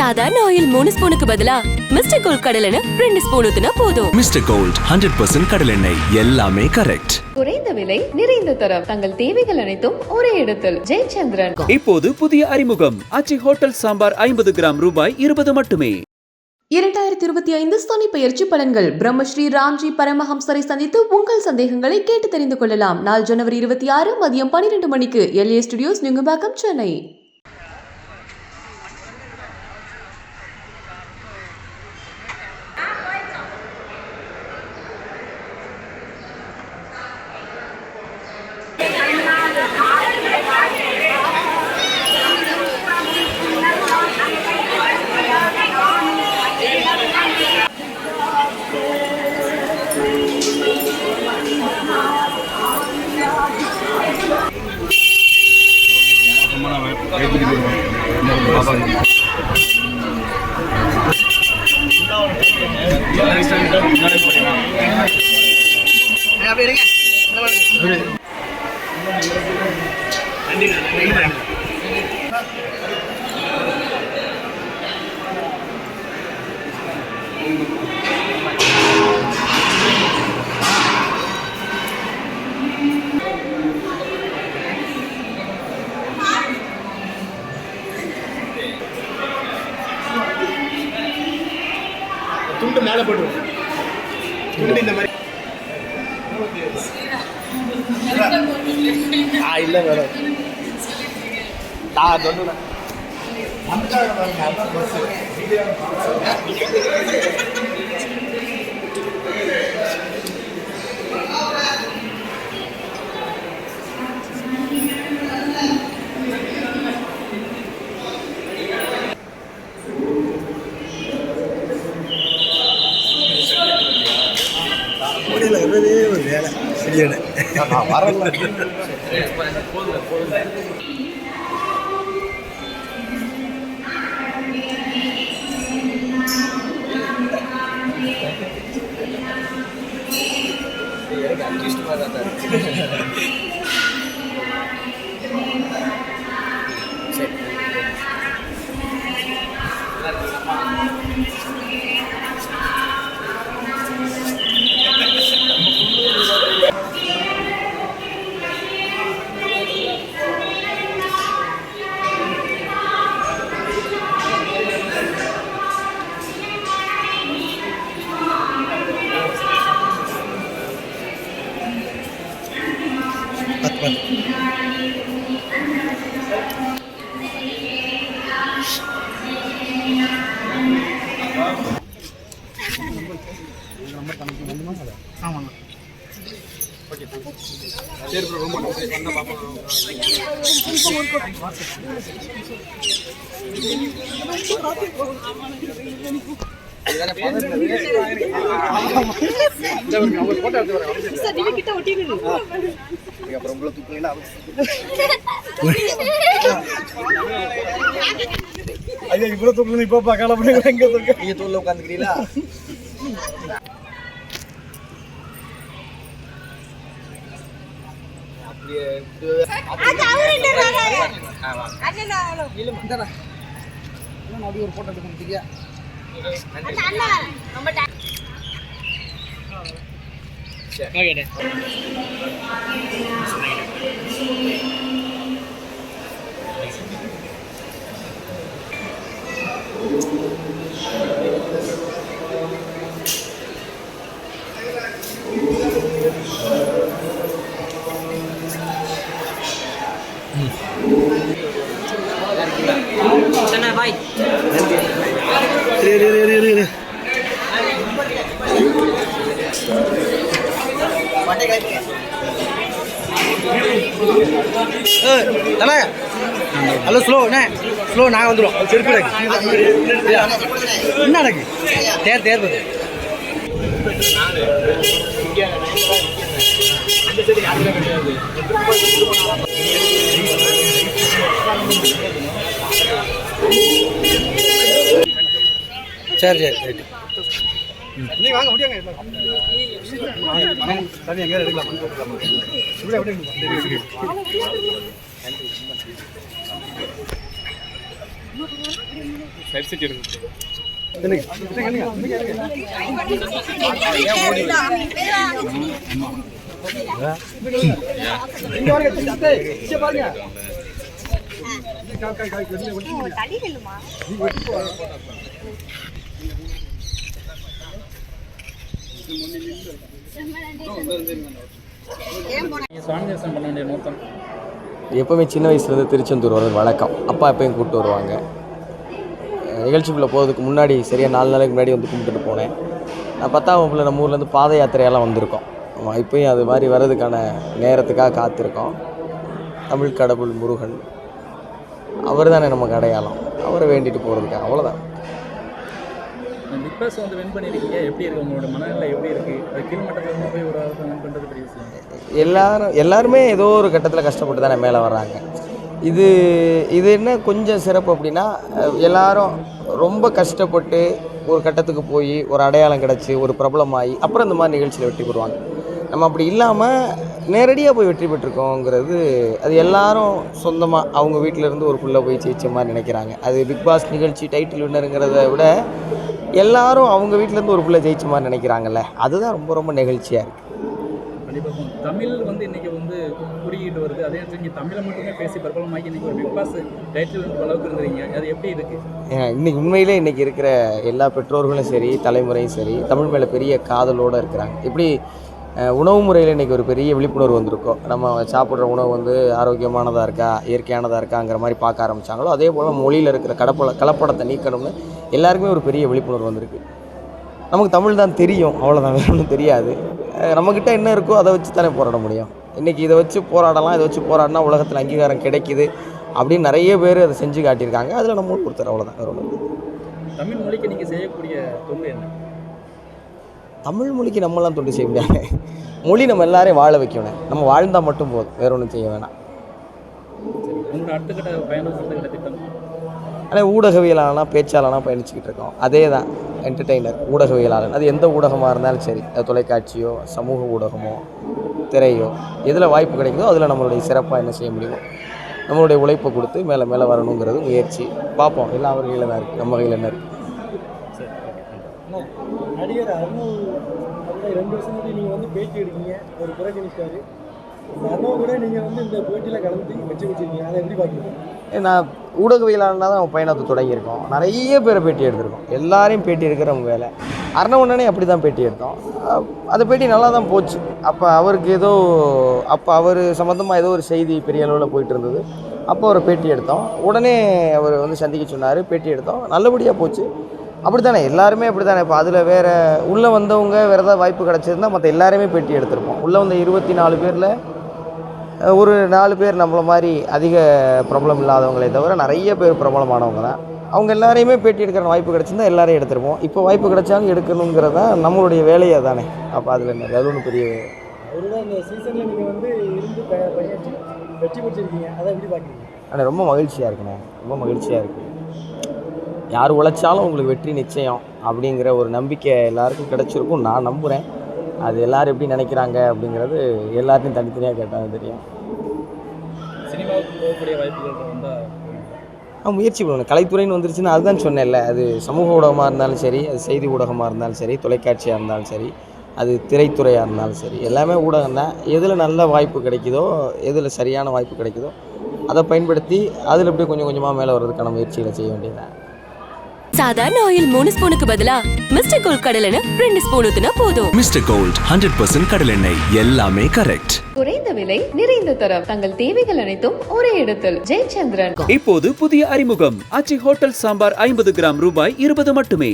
சாதாரண ஆயில் 3 ஸ்பூனுக்கு பதிலா மிஸ்டர் கோல்ட் கடலெண்ணெய் 2 ஸ்பூன் ஊத்துனா போதும். மிஸ்டர் கோல்ட் 100% கடலெண்ணெய், எல்லாமே கரெக்ட். குறைந்த விலை, நிறைந்த தரம், தங்கள் தேவைகள் அனைத்தும் ஒரே இடத்தில். ஜெயச்சந்திரன். இப்போது புதிய அறிமுகம் ஆச்சி ஹோட்டல் சாம்பார் 50 கிராம் ரூபாய் 20 மட்டுமே. 2025 சனி பெயர்ச்சி பலன்கள். பிரம்மஸ்ரீ ராம்ஜி பரமஹம்சரை சந்தித்து உங்கள் சந்தேகங்களை கேட்டு தெரிந்து கொள்ளலாம். நாள் ஜனவரி 26 மதியம் 12 மணிக்கு எல்ஏ ஸ்டுடியோஸ், நுங்கம்பாக்கம், சென்னை. துண்டு மேலே போட்டுருவோம். துண்டு இந்த மாதிரி இல்லை மேடம். தொண்டு ஒரு வேலை சரியான வரல. ஆமாங்க. ஓகே சரி ப்ரோ, ரொம்ப வந்தால் பார்ப்போம். அப்புறம் உங்களை தூக்குங்களா? ஐயா இவ்வளோ தூக்கணும். இப்போ பார்க்கலாம் அப்படிங்கிற எங்கே தூக்க நீங்கள் தூளில் உட்காந்துக்கிறீங்களா? அப்படி ஒரு போட்டோ எடுக்க பாய். ஹலோ ஸ்லோ ஸ்லோ நாங்கள் வந்துடுவோம். செருப்பு என்ன நடக்கு தேர் சரி ரைட்டு. நீங்கள் வாங்க முடியாங்க. தண்ணி எங்கே எடுக்கலாம்? இப்படி அப்படியே எப்போவுமே சின்ன வயசுலேருந்து திருச்செந்தூர் வர்றது வழக்கம். அப்பா எப்பயும் கூப்பிட்டு வருவாங்க. நிகழ்ச்சிக்குள்ளே போகிறதுக்கு முன்னாடி சரியாக 4 நாளைக்கு முன்னாடி வந்து கும்பிட்டுட்டு போனேன். நான் 10ஆம் வகுப்பில் நம்ம ஊர்லேருந்து பாத யாத்திரையெல்லாம் வந்திருக்கோம். ஆமாம், இப்போயும் அது மாதிரி வர்றதுக்கான நேரத்துக்காக காத்திருக்கோம். தமிழ் கடவுள் முருகன் அவர் தானே நமக்கு அடையாளம். அவரை வேண்டிட்டு போகிறதுக்காக அவ்வளோதான். பிக் பாஸ் வந்து வின் பண்ணியிருக்கீங்க, எப்படி இருக்குது உங்களோட மனநிலை? எப்படி இருக்குது? அது கீழ்மட்டத்தில் போய் ஒரு வின் பண்ணுறது பெரிய விஷயம். எல்லாருமே ஏதோ ஒரு கட்டத்தில் கஷ்டப்பட்டு தானே மேலே வர்றாங்க. இது என்ன கொஞ்சம் சிறப்பு அப்படின்னா, எல்லாரும் ரொம்ப கஷ்டப்பட்டு ஒரு கட்டத்துக்கு போய் ஒரு அடையாளம் கிடச்சி ஒரு பிரபலமாகி அப்புறம் இந்த மாதிரி நிகழ்ச்சியில் வெற்றி பெறுவாங்க. நம்ம அப்படி இல்லாமல் நேரடியாக போய் வெற்றி பெற்றிருக்கோங்கிறது அது எல்லாரும் சொந்தமாக அவங்க வீட்டிலேருந்து ஒரு புள்ள போய் ஜெயிச்ச மாதிரி நினைக்கிறாங்க. அது பிக் பாஸ் நிகழ்ச்சி டைட்டில் வின்னருங்கிறத விட எல்லாரும் அவங்க வீட்டிலேருந்து ஒரு புள்ள ஜெயிச்ச மாதிரி நினைக்கிறாங்கல்ல, அதுதான் ரொம்ப ரொம்ப நெகிழ்ச்சியாக இருக்குது. கண்டிப்பாக தமிழ் வந்து இன்றைக்கி வந்து குறுக்கிட்டு வருது. அதே நேரத்தில் நீங்கள் தமிழை மட்டுமே பேசி பிரபலமாகி இன்றைக்கி ஒரு பிக் பாஸ் டைட்டில் அளவுக்கு இருந்துறீங்க. அது எப்படி இருக்குது? இன்றைக்கி உண்மையிலே இன்றைக்கி இருக்கிற எல்லா பெற்றோர்களும் சரி, தலைமுறையும் சரி, தமிழ் மேலே பெரிய காதலோடு இருக்கிறாங்க. எப்படி உணவு முறையில் இன்றைக்கி ஒரு பெரிய விழிப்புணர்வு வந்திருக்கோம். நம்ம சாப்பிட்ற உணவு வந்து ஆரோக்கியமானதாக இருக்கா, இயற்கையானதாக இருக்காங்கிற மாதிரி பார்க்க ஆரம்பித்தாங்களோ, அதே போல் மொழியில் இருக்கிற கலப்படத்தை நீக்கணும்னு எல்லாருக்குமே ஒரு பெரிய விழிப்புணர்வு வந்திருக்கு. நமக்கு தமிழ் தான் தெரியும், அவ்வளோதான், வேறு ஒன்றும் தெரியாது. நம்மக்கிட்ட என்ன இருக்கோ அதை வச்சு தானே போராட முடியும். இன்றைக்கி இதை வச்சு போராடலாம், இதை வச்சு போராடினா உலகத்தில் அங்கீகாரம் கிடைக்குது அப்படின்னு நிறைய பேர் அதை செஞ்சு காட்டியிருக்காங்க. அதில் நம்ம கொடுத்துரு, அவ்வளோதான், வேறு ஒன்று. தமிழ் மொழிக்கு நீங்கள் செய்யக்கூடிய தொண்டு என்ன? தமிழ் மொழிக்கு நம்மளாம் தொண்டு செய்ய முடியாது. மொழி நம்ம எல்லாரையும் வாழ வைக்கணும். நம்ம வாழ்ந்தால் மட்டும் போதும், வேறு ஒன்றும் செய்ய வேணாம். உங்களோட அடுத்த கட்ட பயணம் திட்டம்? ஆனால் ஊடகவியலாளனா பேச்சாளனா பயணிச்சுக்கிட்டு இருக்கோம். அதே தான் என்டர்டெய்னர், ஊடகவியலாளன். அது எந்த ஊடகமாக இருந்தாலும் சரி, அது தொலைக்காட்சியோ சமூக ஊடகமோ திரையோ, எதில் வாய்ப்பு கிடைக்குதோ அதில் நம்மளுடைய சிறப்பாக என்ன செய்ய முடியுமோ நம்மளுடைய உழைப்பை கொடுத்து மேலே மேலே வரணுங்கிறது முயற்சி. பார்ப்போம், எல்லாம் அவர் கையில் தான் இருக்குது, நம்ம கையில் என்ன இருக்குது. நடிகர் அர்ணவ் 2 வருஷம் முன்னாடி நீங்கள் வந்து பேட்டி எடுக்கீங்க, ஒரு புறக்கணிச்சாரு. அர்ணவ் கூட நீங்கள் வந்து இந்த போட்டியில் கலந்து வெற்றி பெற்றிருக்கீங்க, அதை எப்படி பார்க்குறீங்க? நான் ஊடகவியலாளனாக தான் நம்ம பயணத்தை தொடங்கியிருக்கோம். நிறைய பேரை பேட்டி எடுத்திருக்கோம். எல்லாரையும் பேட்டி எடுக்கிற நம்ம வேலை. அர்ணவனே அப்படி தான் பேட்டி எடுத்தோம். அந்த பேட்டி நல்லா தான் போச்சு. அப்போ அவருக்கு அப்போ அவர் சம்மந்தமாக ஏதோ ஒரு செய்தி பெரிய அளவில் போயிட்டு இருந்தது. அப்போ அவரை பேட்டி எடுத்தோம். உடனே அவர் வந்து சந்திக்க சொன்னார், பேட்டி எடுத்தோம். நல்லபடியாக போச்சு. அப்படி தானே எல்லாருமே அப்படி தானே. இப்போ அதில் வேறு உள்ளே வந்தவங்க வேறு ஏதாவது வாய்ப்பு கிடச்சிருந்தா மற்ற எல்லாருமே பேட்டி எடுத்திருப்போம். உள்ளே வந்த 24 பேரில் ஒரு 4 பேர் நம்மளை மாதிரி அதிக பிரபலம் இல்லாதவங்களே தவிர நிறைய பேர் பிரபலமானவங்க தான். அவங்க எல்லாரையுமே பேட்டி எடுக்கிற வாய்ப்பு கிடச்சிருந்தா எல்லாரையும் எடுத்துருப்போம். இப்போ வாய்ப்பு கிடைச்சாலும் எடுக்கணுங்கிறது தான் நம்மளுடைய வேலையை தானே. அப்போ அதில் என்ன, அது ஒன்றும் பெரிய அவர் தான் இந்த சீசனில் நீங்கள் வந்து இருந்து பணியாற்றி வெற்றி பெற்றிருக்கீங்க, அதை எப்படி பார்க்குறீங்க? ஆனால் ரொம்ப மகிழ்ச்சியாக இருக்குண்ணே, ரொம்ப மகிழ்ச்சியாக இருக்குது. யார் உழைச்சாலும் உங்களுக்கு வெற்றி நிச்சயம் அப்படிங்கிற ஒரு நம்பிக்கை எல்லாருக்கும் கிடச்சிருக்கும் நான் நம்புகிறேன். அது எல்லோரும் எப்படி நினைக்கிறாங்க அப்படிங்கிறது எல்லாத்தையும் தனித்தனியாக கேட்டாலும் தெரியும். சினிமாவுக்கு போகக்கூடிய வாய்ப்புகள் வந்தால் முயற்சி பண்ணணும். கலைத்துறைன்னு வந்துருச்சுன்னா அதுதான் சொன்னேன்ல, அது சமூக ஊடகமாக இருந்தாலும் சரி, அது செய்தி ஊடகமாக இருந்தாலும் சரி, தொலைக்காட்சியாக இருந்தாலும் சரி, அது திரைத்துறையாக இருந்தாலும் சரி, எல்லாமே ஊடகம் தான். எதில் நல்ல வாய்ப்பு கிடைக்குதோ, எதில் சரியான வாய்ப்பு கிடைக்குதோ அதை பயன்படுத்தி அதில் எப்படி கொஞ்சம் கொஞ்சமாக மேலே வர்றதுக்கான முயற்சிகளை செய்ய வேண்டியதுதான். சாதாரண ஆயில் 3 ஸ்பூனுக்கு பதிலா மிஸ்டர் கோல்ட் கடலெண்ணெய் 2 ஸ்பூன் ஊத்துனா போதும். மிஸ்டர் கோல்ட் 100% கடலெண்ணெய், எல்லாமே கரெக்ட். குறைந்த விலை நிறைந்த தரம் தங்கள் தேவைகள் அனைத்தும் ஒரே இடத்தில். ஜெயச்சந்திரன். இப்போது புதிய அறிமுகம் ஆச்சி ஹோட்டல் சாம்பார் 50 கிராம் ரூபாய் 20 மட்டுமே.